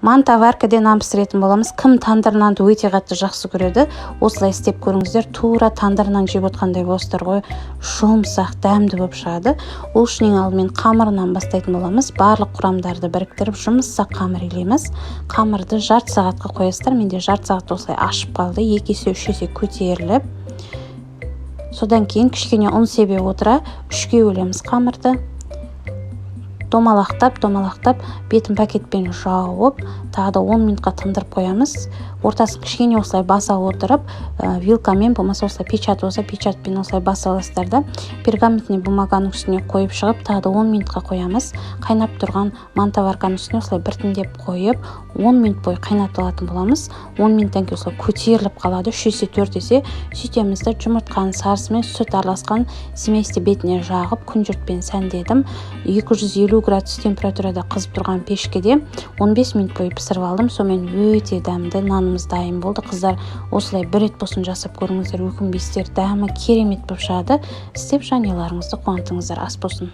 Мантоваркаде нан пісіретін боламыз. Кім тандыр нанды өте қатты жақсы көреді, осылай істеп көріңіздер. Тура тандыр нан жеп отқандай боласыздар ғой. Жұмсақ, дәмді болып шығады. Ол үшін ең алдымен қамырынан бастайтын боламыз. Барлық құрамдарды біріктіріп, жұмсақ қамыр илейміз. Қамырды жарты сағатқа қоясыздар. Менде жарты сағат осылай ашып қалды. 2 есе 3 есе көтеріліп. Содан кейін кішкене ұн себе отыра 3-ке бөлеміз қамырды. Домалақтап, бетін пакетпен жауып, тағы да 10 минутқа тындырып қоямыз. Ортасын кішкене осылай баса отырып, вилкамен, болмаса осылай печат болса, печатпен осылай баса аласыздар да, пергаментный бумаганың үстіне қойып шығып, тағы да 10 минутқа қоямыз. Қайнап тұрған мантоварканың үстіне осылай біртіндеп қойып, 10 минут бойы қайнатып алатын боламыз. 10 минуттан кейін осылай көтеріліп қалады, 3 есе 4 есе. Сөйтемізді жұмыртқаның сарысымен сүт араласқан сместі бетіне жағып, күнжіртпен сәндедім. 250 градус температурада қызып тұрған пешкеде 15 минут бойы пісіріп алдым. Сонымен өте дәмді нанымыз дайын болды. Қыздар, осылай бір рет болсын жасап көріңіздер, өкінбейсіздер, дәмі керемет болып шығады. Істеп жанұяларыңызды қуантыңыздар. Ас болсын.